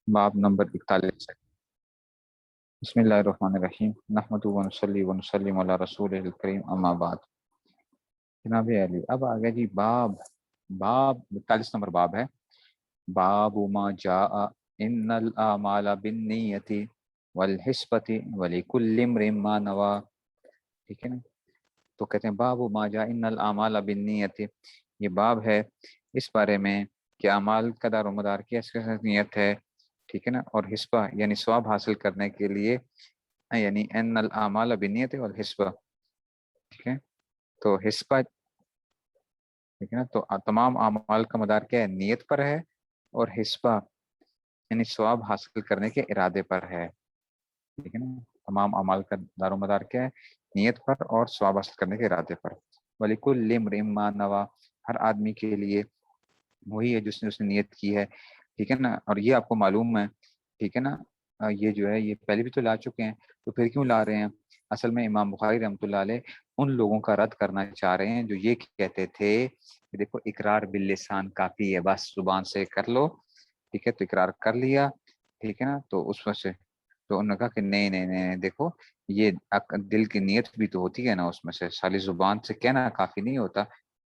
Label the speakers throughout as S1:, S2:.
S1: باب نمبر 41 ہے۔ بسم اللہ الرحمن الرحیم نحمد و نصلی و نسلم علی رسول الکریم اما بعد۔ جناب علی اب آ گیا جی باب 42 نمبر باب ہے۔ باب ما جاء ان الاعمال بالنیت والحسبۃ ولکل امرئ ما نوى، ٹھیک ہے نا۔ تو کہتے ہیں باب ما جاء ان الاعمال بالنیت، یہ باب ہے اس بارے میں کہ اعمال کا دار و مدار کی اس کے نیت ہے، ٹھیک ہے نا، اور حسبہ یعنی ثواب حاصل کرنے کے لیے، یعنی ان الاعمال بالنیت والحسبہ، ٹھیک ہے۔ تو حسبہ، ٹھیک ہے نا، تو تمام اعمال کا مدار کیا ہے؟ نیت پر ہے، اور حسبہ یعنی ثواب حاصل کرنے کے ارادے پر ہے، ٹھیک ہے نا۔ تمام اعمال کا دار و مدار کیا ہے؟ نیت پر اور ثواب حاصل کرنے کے ارادے پر۔ وَلِكُلِّ امْرِئٍ مَّا نَوَىٰ، ہر آدمی کے لیے وہی ہے جس نے نیت کی ہے، ٹھیک ہے نا۔ اور یہ آپ کو معلوم ہے، ٹھیک ہے نا، یہ جو ہے یہ پہلے بھی تو لا چکے ہیں، تو پھر کیوں لا رہے ہیں؟ اصل میں امام بخاری رحمۃ اللہ علیہ ان لوگوں کا رد کرنا چاہ رہے ہیں جو یہ کہتے تھے کہ دیکھو اقرار باللسان کافی ہے، بس زبان سے کر لو، ٹھیک ہے، تو اقرار کر لیا، ٹھیک ہے نا، تو اس وجہ سے تو انہوں نے کہا کہ نہیں نہیں نہیں، دیکھو یہ دل کی نیت بھی تو ہوتی ہے نا، اس میں سے خالی زبان سے کہنا کافی نہیں ہوتا،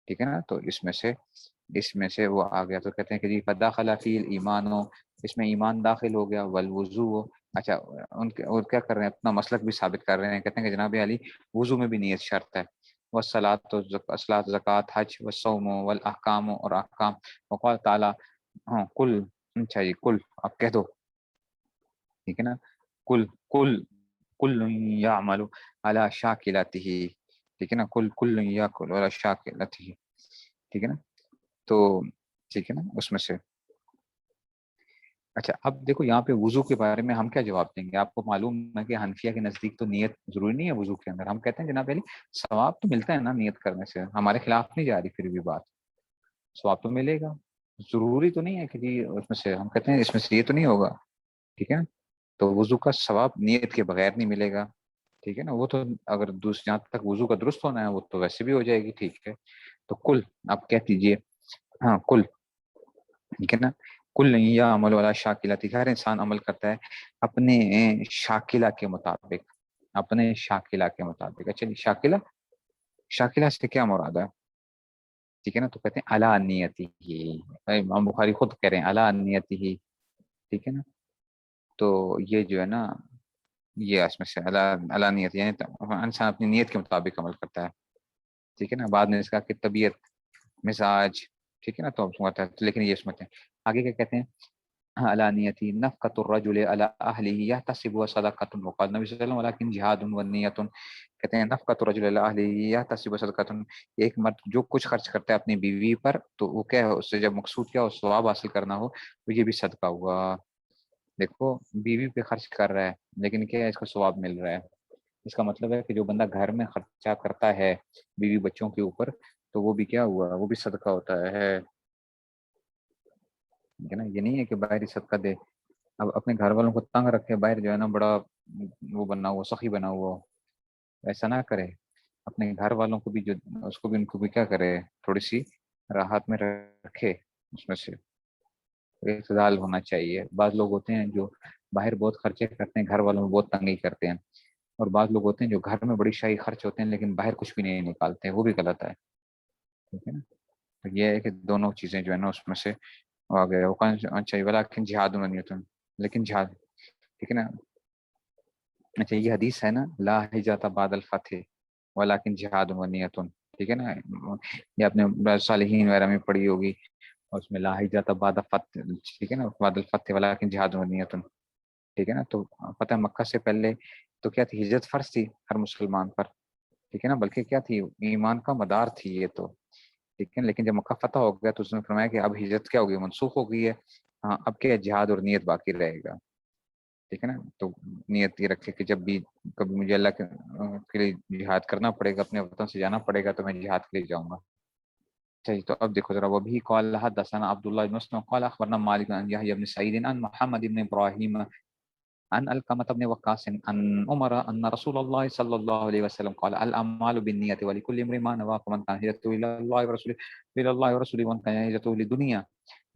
S1: ٹھیک ہے نا۔ تو اس میں سے وہ آ گیا، تو کہتے ہیں کہ جی فداخل فی الایمان، اس میں ایمان داخل ہو گیا، والوضو، اچھا اور کیا کر رہے ہیں؟ اپنا مسلک بھی ثابت کر رہے ہیں، کہتے ہیں کہ جناب علی وضو میں بھی نیت شرط ہے، والصلاۃ زکوٰۃ حج والصوم والاحکام، اور احکام، وقال تعالیٰ، ہاں کل، اچھا جی کل آپ کہہ دو، ٹھیک ہے نا، کل کل کل یعمل علی شاکلتہ، ٹھیک ہے نا، کل یاکل علی شاکلتہ، ٹھیک ہے نا، تو ٹھیک ہے نا اس میں سے۔ اچھا اب دیکھو یہاں پہ وضو کے بارے میں ہم کیا جواب دیں گے؟ آپ کو معلوم ہے کہ حنفیہ کے نزدیک تو نیت ضروری نہیں ہے وضو کے اندر، ہم کہتے ہیں جناب علی ثواب تو ملتا ہے نا نیت کرنے سے، ہمارے خلاف نہیں جا رہی پھر بھی بات، ثواب تو ملے گا، ضروری تو نہیں ہے کہ جی اس میں سے، ہم کہتے ہیں اس میں سے یہ تو نہیں ہوگا، ٹھیک ہے نا، تو وضو کا ثواب نیت کے بغیر نہیں ملے گا، ٹھیک ہے نا، وہ تو اگر جہاں تک وضو کا درست ہونا ہے وہ تو ویسے بھی ہو جائے گی، ٹھیک ہے۔ تو کل آپ کہہ دیجئے، ہاں کل، ٹھیک ہے نا، کل یا عمل والا شاکلہ، ہر انسان عمل کرتا ہے اپنے شاکلہ کے مطابق، اپنے شاکلہ کے مطابق۔ اچھا جی شاکلہ سے کیا مراد ہے؟ ٹھیک ہے نا، تو کہتے ہیں علی نیتی ہی، امام بخاری خود کہہ رہے ہیں علی نیتی ہی، ٹھیک ہے نا، تو یہ جو ہے نا یہ اس میں سے علی نیت، یعنی انسان اپنی نیت کے مطابق عمل کرتا ہے، ٹھیک ہے نا۔ بعد میں اس کا کہ طبیعت، مزاج، ٹھیک ہے نا، تو لیکن یہ اس میں آگے کیا کہتے ہیں؟ علانیتی نفقۃ الرجل علی اہلہ یحتسب صدقۃ، وقال نبی صلی اللہ علیہ وسلم ولکن جہاد ونیۃ، کہتے ہیں نفقۃ الرجل علی اہلہ یحتسب صدقۃ، ایک مرد جو کچھ خرچ کرتا ہے اپنی بیوی پر تو وہ کیا ہے، اس سے جب مقصود کیا ہو ثواب حاصل کرنا ہو تو یہ بھی صدقہ ہوا۔ دیکھو بیوی پہ خرچ کر رہا ہے لیکن کیا ہے اس کو ثواب مل رہا ہے، اس کا مطلب ہے کہ جو بندہ گھر میں خرچہ کرتا ہے بیوی بچوں کے اوپر تو وہ بھی کیا ہوا، وہ بھی صدقہ ہوتا ہے، ٹھیک ہے نا۔ یہ نہیں ہے کہ باہر ہی صدقہ دے، اب اپنے گھر والوں کو تنگ رکھے، باہر جو ہے نا بڑا وہ بنا ہوا، سخی بنا ہوا، ایسا نہ کرے، اپنے گھر والوں کو بھی جو اس کو بھی ان کو بھی کیا کرے، تھوڑی سی راحت میں رکھے، اس میں سے اعتدال ہونا چاہیے۔ بعض لوگ ہوتے ہیں جو باہر بہت خرچے کرتے ہیں، گھر والوں میں بہت تنگی کرتے ہیں، اور بعض لوگ ہوتے ہیں جو گھر میں بڑی شاہی خرچ ہوتے ہیں لیکن باہر کچھ بھی نہیں نکالتے ہیں، وہ بھی غلط ہے، ٹھیک ہے نا۔ تو یہ ہے کہ دونوں چیزیں جو ہے نا اس میں سے آ گیا، وہ اچھا ولیکن جہاد ونیۃ، لیکن جہاد، ٹھیک ہے نا۔ اچھا یہ حدیث ہے نا لا ہجرت بعد الفتح ولکن جہاد ونیۃ، ٹھیک ہے نا، یہ آپ نے صالحین وغیرہ میں پڑھی ہوگی، اور اس میں لا ہجرت بعد الفتح، ٹھیک ہے نا، بعد الفتح ولکن جہاد ونیۃ، ٹھیک ہے نا۔ تو فتح مکہ سے پہلے تو کیا تھی؟ ہجرت فرض تھی ہر مسلمان پر، ٹھیک ہے نا، بلکہ کیا تھی؟ ایمان کا مدار تھی یہ تو، ٹھیک ہے، لیکن جب مکہ فتح ہو گیا تو اس نے فرمایا کہ اب ہجرت کیا ہوگی؟ منسوخ ہو گئی ہے، ہاں اب کیا جہاد اور نیت باقی رہے گا، ٹھیک ہے نا۔ تو نیت یہ رکھے کہ جب بھی کبھی مجھے اللہ کے لیے جہاد کرنا پڑے گا، اپنے وطن سے جانا پڑے گا تو میں جہاد کے لیے جاؤں گا۔ صحیح، تو اب دیکھو ذرا، وہ بھی قال حدثنا عبداللہ بن مسلم قال اخبرنا مالک عن یحیی بن سعید عن محمد بن ابراہیم عن علقمة بن وقاص عن عمر ان رسول الله صلى الله عليه وسلم قال الاعمال بالنية ولكل امرئ ما نوى، فمن كان هجرته الى الله ورسوله ومن كان هجرته لدنيا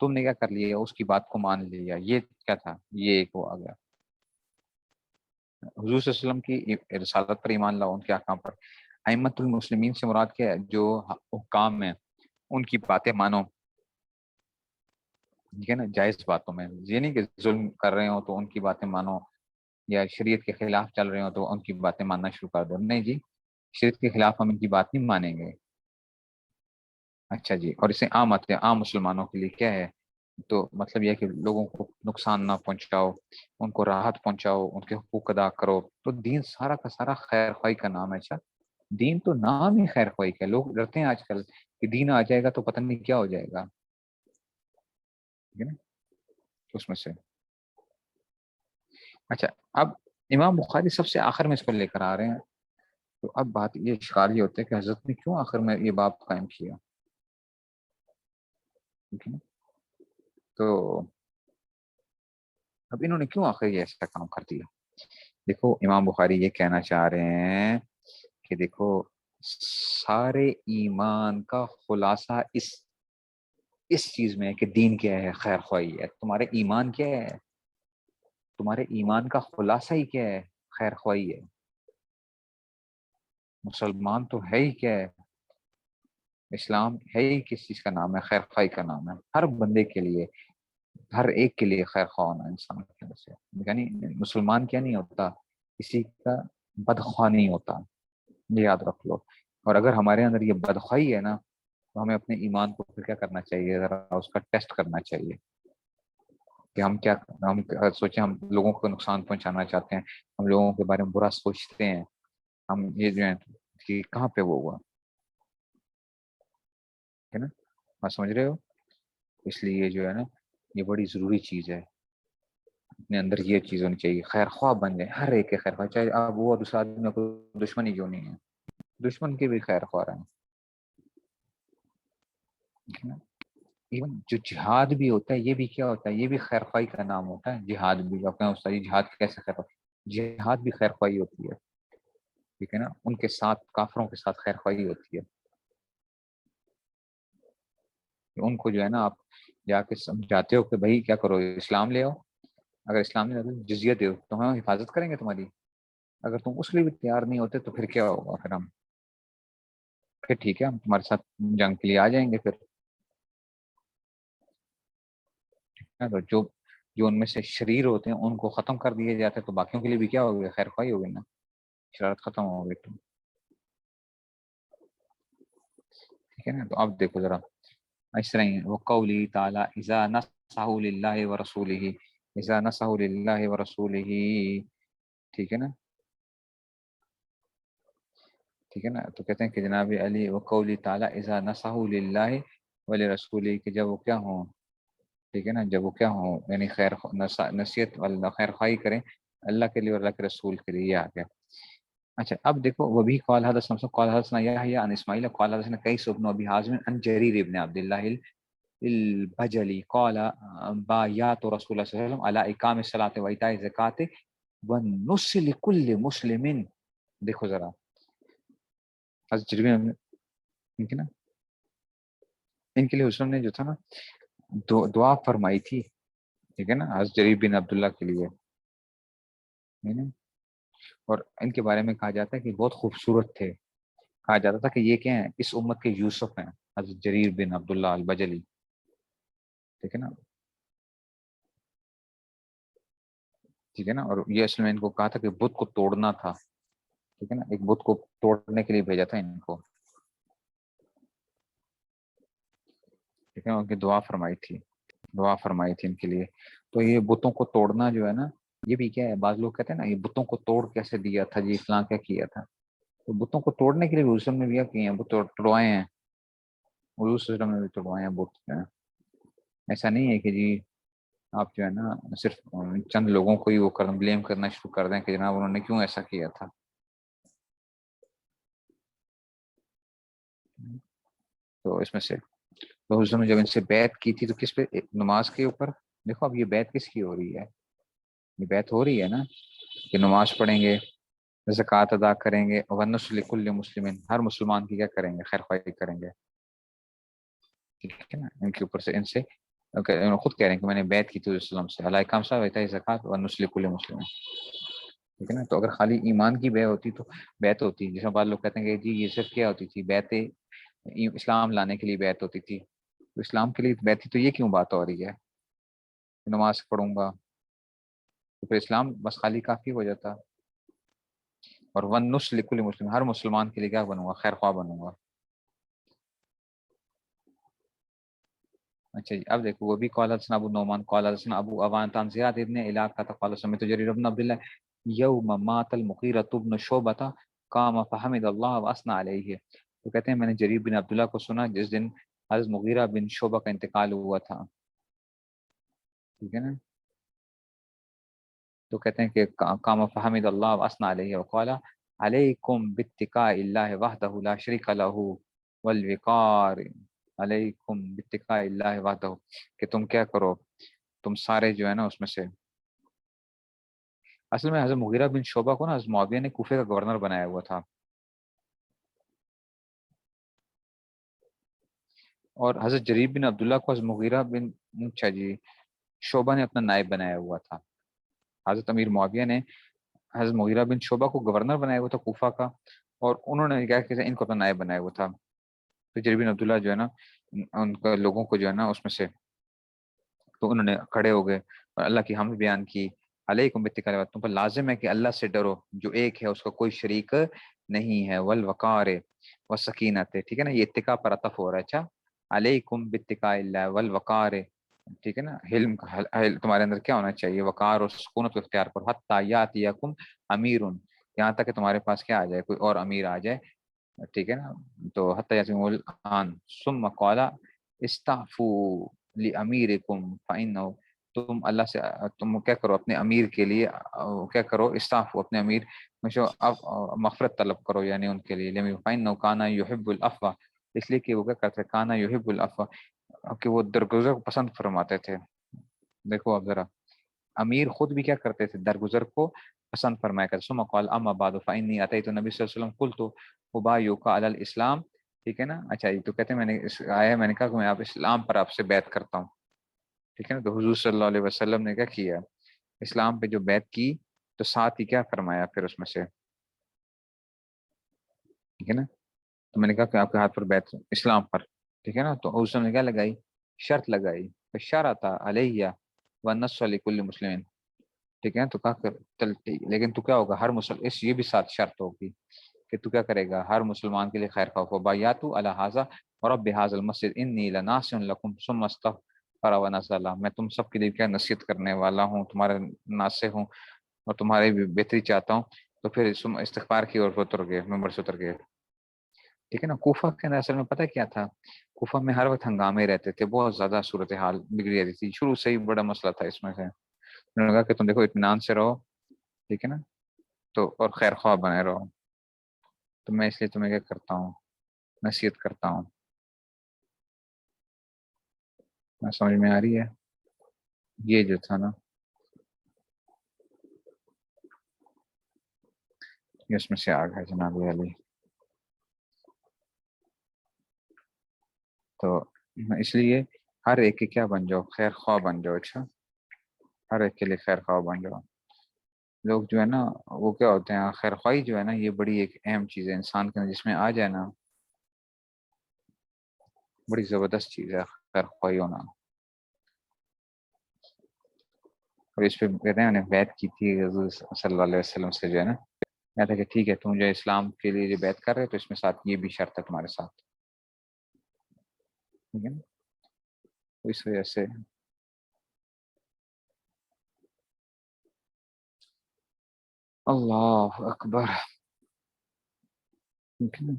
S1: تم نے کیا کر لیا؟ اس کی بات کو مان لیا. یہ کیا تھا؟ یہ ایک وہ آ گیا. حضور صلی اللہ علیہ وسلم کی رسالت پر ایمان لاؤ، ان کے احکام پر. ائمۃ المسلمین سے مراد کیا ہے؟ جو حکام ہیں ان کی باتیں مانو. ٹھیک ہے نا، جائز باتوں میں. یہ نہیں کہ ظلم کر رہے ہو تو ان کی باتیں مانو، یا شریعت کے خلاف چل رہے ہو تو ان کی باتیں ماننا شروع کر دو. نہیں جی، شریعت کے خلاف ہم ان کی بات نہیں مانیں گے. اچھا جی، اور اسے عام آتے ہیں، عام مسلمانوں کے لیے کیا ہے؟ تو مطلب یہ ہے کہ لوگوں کو نقصان نہ پہنچاؤ، ان کو راحت پہنچاؤ، ان کے حقوق ادا کرو. تو دین سارا کا سارا خیر خواہی کا نام ہے. اچھا، دین تو نام ہی خیر خواہی کا ہے. لوگ ڈرتے ہیں آج کل کہ دین آ جائے گا تو پتہ نہیں کیا ہو جائے گا. ٹھیک ہے نا، اس میں سے. اچھا، اب امام بخاری سب سے آخر میں اس کو لے کر آ رہے ہیں. تو اب بات یہ اشکال یہ ہوتا ہے کہ حضرت نے کیوں آخر میں یہ باب قائم کیا؟ ٹھیک ہے نا، تو اب انہوں نے کیوں آخر یہ ایسا کام کر دیا؟ دیکھو، امام بخاری یہ کہنا چاہ رہے ہیں کہ دیکھو، سارے ایمان کا خلاصہ اس چیز میں ہے کہ دین کیا ہے؟ خیر خواہی ہے. تمہارے ایمان کیا ہے؟ تمہارے ایمان کا خلاصہ ہی کیا ہے؟ خیر خواہی ہے. مسلمان تو ہے ہی کیا ہے؟ اسلام ہے ہی کس چیز کا نام ہے؟ خیر خواہی کا نام ہے. ہر بندے کے لیے، ہر ایک کے لیے خیر خواہ ہونا انسان کے اندر سے. یعنی مسلمان کیا نہیں ہوتا؟ کسی کا بدخواہ نہیں ہوتا. یہ یاد رکھ لو. اور اگر ہمارے اندر یہ بدخواہی ہے نا، تو ہمیں اپنے ایمان کو پھر کیا کرنا چاہیے؟ ذرا اس کا ٹیسٹ کرنا چاہیے کہ ہم سوچیں ہم لوگوں کو نقصان پہنچانا چاہتے ہیں، ہم لوگوں کے بارے میں برا سوچتے ہیں، ہم یہ جو ہے کہ کہاں پہ وہ ہوا ہے نا. آپ سمجھ رہے ہو؟ اس لیے یہ جو ہے نا، یہ بڑی ضروری چیز ہے. اپنے اندر یہ چیز ہونی چاہیے، خیر خواہ بن جائے. ہر ایک کے خیر خواہ، چاہے آپ وہ دوسرا آدمی کو دشمنی کیوں نہیں ہے، دشمن کے بھی خیر خواہ رہیں. ایون جو جہاد بھی ہوتا ہے، یہ بھی کیا ہوتا ہے؟ یہ بھی خیر خواہی کا نام ہوتا ہے. جہاد بھی اپنا جہاد کیسے خیر خواہی؟ جہاد بھی خیر خواہی ہوتی ہے. ٹھیک ہے نا، ان کے ساتھ کافروں کے ساتھ خیر خواہی ہوتی ہے. ان کو جو ہے نا، آپ جا کے سمجھاتے ہو کہ بھائی کیا کرو، اسلام لے آؤ. اگر اسلام لے آؤ، جزیہ دے، تو ہم حفاظت کریں گے تمہاری. اگر تم اس لیے بھی تیار نہیں ہوتے تو پھر کیا ہوگا؟ پھر ٹھیک ہے، ہم تمہارے ساتھ جنگ کے لیے آ جائیں گے پھر. تو جو ان میں سے شریر ہوتے ہیں ان کو ختم کر دیے جاتے ہیں، تو باقیوں کے لیے بھی کیا ہوگا؟ خیر خواہی ہوگی نا، شرارت ختم ہو گئی. ٹھیک ہے نا. تو اب دیکھو ذرا اس طرح ہی وقولی تعالی اذا نصحوا للہ ورسولہ، اذا نصحوا للہ ورسولہ. ٹھیک ہے نا، ٹھیک ہے نا. تو کہتے ہیں کہ جناب علی وقولی تعالی اذا نصحوا للہ ولرسولہ، کہ جب وہ کیا ہوں، ٹھیک ہے نا، جب وہ کیا ہوں، یعنی نصیحت اللہ خیر خواہی کریں اللہ کے لیے اور اللہ کے رسول کے لیے. یہ آ گیا. اچھا، اب دیکھو، وہ بھی قال حدثنا قال حدثنا یحیی عن اسماعیل قال حدثنا قیس بن ابی حازم عن جریر ابن عبد الله البجلی قال بایات رسول اللہ صلی اللہ علیہ وسلم علی اقام الصلاۃ و ایتاء الزکات والنصح لكل مسلم. دیکھو ذرا، حضرت جریر، ٹھیک ہے نا، ان کے لیے حضور نے جو تھا نا دعا فرمائی تھی. ٹھیک ہے نا، حضرت جریر بن عبداللہ کے لیے. اور ان کے بارے میں کہا جاتا ہے کہ بہت خوبصورت تھے. کہا جاتا تھا کہ یہ کیا ہیں؟ اس امت کے یوسف ہیں، حضرت جریر بن عبداللہ البجلی. ٹھیک ہے نا، ٹھیک ہے نا. اور یہ اصل میں ان کو کہا تھا کہ بت کو توڑنا تھا. ٹھیک ہے نا، ایک بت کو توڑنے کے لیے بھیجا تھا ان کو. ٹھیک ہے، ان کی دعا فرمائی تھی، دعا فرمائی تھی ان کے لیے. تو یہ بتوں کو توڑنا جو ہے نا، یہ بھی کیا ہے؟ بعض لوگ کہتے ہیں نا یہ بتوں کو توڑ کیسے دیا تھا جی، اسلام کیا کیا تھا؟ تو بتوں کو توڑنے کے لیے بھی حضور نے بھی کیے ہیں، بت توڑوائے ہیں. حضور صلی اللہ علیہ وسلم نے بھی توڑوائے ہیں بت جو ہیں. ایسا نہیں ہے کہ جی آپ جو ہے نا صرف چند لوگوں کو ہی وہ بلیم کرنا شروع کر دیں کہ جناب انہوں نے کیوں ایسا کیا تھا. تو اس میں سے تو حضور نے جب ان سے بیعت کی تھی تو کس پہ؟ نماز کے اوپر. دیکھو اب یہ بیعت کس کی ہو رہی ہے؟ یہ بیعت ہو رہی ہے نا کہ نماز پڑھیں گے، زکوٰۃ ادا کریں گے، ونصح لکل مسلم، ہر مسلمان کی کیا کریں گے؟ خیر خواہی کریں گے. ٹھیک ہے نا، ان کے اوپر سے ان سے خود کہہ رہے ہیں کہ میں نے بیعت کی تھی وسلم سے، علیہ کام صاحب ہے زکوٰۃ و نسل کل مسلم، ٹھیک ہے نا. تو اگر خالی ایمان کی بیعت ہوتی تو بیعت ہوتی، جیسے بعض لوگ کہتے ہیں کہ جی یہ صرف کیا ہوتی تھی بیعت اسلام لانے کے لیے بیعت ہوتی تھی، تو اسلام کے لیے بیعت تھی تو یہ کیوں بات ہو رہی ہے؟ نماز پڑھوں گا تو پھر اسلام بس خالی کافی ہو جاتا. اور ون نسل لکل مسلم، ہر مسلمان کے لیے کیا بنوں گا؟ خیر خواہ بنوں گا. اچھا جی اب دیکھو وہ بھی قال حدثنا ابو نعمان قال حدثنا ابو اوان عن زیاد ابن علاقہ قال سمعت جرير بن عبد الله یوم مات المغیرۃ بن شعبہ قام فحمد اللہ واثنى علیہ. تو کہتے ہیں میں نے جریر بن عبداللہ کو سنا جس دن حضرت مغیرہ بن شعبہ کا انتقال ہوا تھا، ٹھیک ہے نا. تو کہتے ہیں کہ قام فحمد اللہ واثنى علیہ وقال علیکم باتقاء اللہ وحدہ لا شریک لہ والوقار، علیکم باتقاء اللہ وحدہ، کہ تم کیا کرو، تم سارے جو ہے نا اس میں سے. اصل میں حضرت مغیرہ بن شعبہ کو نا حضرت معاویہ نے کوفے کا گورنر بنایا ہوا تھا، اور حضرت جریر بن عبداللہ کو حضرت مغیرہ بن اچھا جی شعبہ نے اپنا نائب بنایا ہوا تھا. حضرت امیر معاویہ نے حضرت مغیرہ بن شعبہ کو گورنر بنایا ہوا تھا کوفہ کا، اور انہوں نے کیا کہ ان کو اپنا نائب بنایا ہوا تھا. تو جریر بن عبداللہ جو ہے نا ان کا لوگوں کو جو ہے نا اس میں سے، تو انہوں نے کھڑے ہو گئے اور اللہ کی حمد بیان کی. علیکم باتقاء اللہ، تم پر لازم ہے کہ اللہ سے ڈرو جو ایک ہے، اس کا کوئی شریک نہیں ہے، والوقار والسکینت، ٹھیک ہے نا. یہ اتقاء پر عطف ہو رہا ہے. اچھا علیکم باتقاء اللہ والوقار، ٹھیک ہے نا. تمہارے اندر کیا ہونا چاہیے؟ وقار اور سکونت کو اختیار کرو. حتی یاتیکم امیر، یہاں تک کہ تمہارے پاس کیا آ جائے؟ کوئی اور امیر آ جائے، ٹھیک ہے نا. تو حتی یاتیکم الان ثم قال استعفوا لأمیرکم فإنہ، تم اللہ سے تم کیا کرو اپنے امیر کے لیے کیا کرو؟ استعفوا، اپنے امیر مغفرت طلب کرو، یعنی ان کے لیے. فإنہ کان یحب العفو، اس لیے کہ وہ کیا کرتے، کان یحب العفو، کہ وہ درگزر کو پسند فرماتے تھے. دیکھو اب ذرا، امیر خود بھی کیا کرتے تھے؟ درگزر کو پسند فرمایا کرتے. ثم قال اما بعد فإنی اتیت النبی صلی اللہ علیہ وسلم قلت ابایعک علی الاسلام، ٹھیک ہے نا. اچھا جی تو کہتے ہیں میں نے آیا، میں نے کہا کہ میں آپ اسلام پر آپ سے بیعت کرتا ہوں، ٹھیک ہے نا. تو حضور صلی اللہ علیہ وسلم نے کیا کیا؟ اسلام پہ جو بیعت کی تو ساتھ ہی کیا فرمایا پھر اس میں سے، ٹھیک ہے نا. تو میں نے کہا کہ آپ کے ہاتھ پر بیعت اسلام پر، ٹھیک ہے نا. تو حضور نے کیا لگائی؟ شرط لگائی. شرط علیہ ونص لکل مسلم، ٹھیک ہے. تو کہا کہ چل لیکن تو کیا ہوگا؟ ہر مسلم، اس یہ بھی ساتھ شرط ہوگی کہ تو کیا کرے گا؟ ہر مسلمان کے لیے خیر خواہ ہو. بایعت علی ھذا ورب ھذا المسجد انی لناصح لکم ثم استغفر ونزل، میں تم سب کے لیے کیا نصیحت کرنے والا ہوں، تمہارے ناصح ہوں اور تمہاری بھی بہتری چاہتا ہوں. تو پھر استغفار کی اور اتر گئے، ممبر سے اتر گئے، ٹھیک ہے نا. کوفہ کے اندر اصل میں پتہ کیا تھا؟ کوفہ میں ہر وقت ہنگامے رہتے تھے، بہت زیادہ صورتحال بگڑی رہتی تھی، شروع سے ہی بڑا مسئلہ تھا اس میں سے. انہوں نے کہا کہ تم دیکھو اطمینان سے رہو، ٹھیک ہے نا، تو اور خیر خواہ بنے رہو. تو میں اس لیے تمہیں کیا کرتا ہوں؟ نصیحت کرتا ہوں. میں سمجھ میں آ رہی ہے؟ یہ جو تھا نا یہ اس میں سے آ گیا جناب علی. تو اس لیے ہر ایک کے کیا بن جاؤ؟ خیر خواہ بن جاؤ. اچھا ہر ایک کے لیے خیر خواہ بن جاؤ. لوگ جو ہے نا وہ کیا ہوتے ہیں، خیر خواہی جو ہے نا یہ بڑی ایک اہم چیز ہے انسان کے اندر، جس میں آ جائے نا بڑی زبردست چیز ہے خیر خواہی ہونا. اور اس پہ کہتے ہیں انہیں بیعت کی تھی حضور صلی اللہ علیہ وسلم سے، جو ہے نا کہتا کہ ٹھیک ہے تم جو اسلام کے لیے جو بیعت کر رہے تو اس میں ساتھ یہ بھی شرط ہے تمہارے ساتھ، ٹھیک ہے نا. تو اس وجہ سے اللہ اکبر، ٹھیک ہے نا.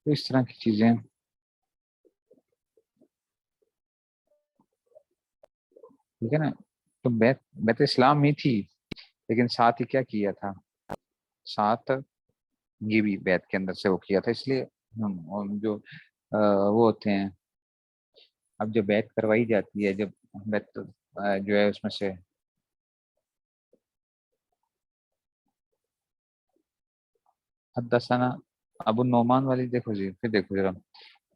S1: تو اس طرح کی چیزیں، ٹھیک ہے نا. تو بیعت اسلام ہی تھی، لیکن ساتھ ہی کیا کیا تھا؟ ساتھ یہ بھی بیعت کے اندر سے وہ کیا تھا. اس لیے ہم جو وہ ہوتے ہیں، اب جو بیعت کروائی جاتی ہے، جب بیعت جو ہے اس میں سے حدثنا ابو النعمان والی دیکھو جی، پھر دیکھو ذرا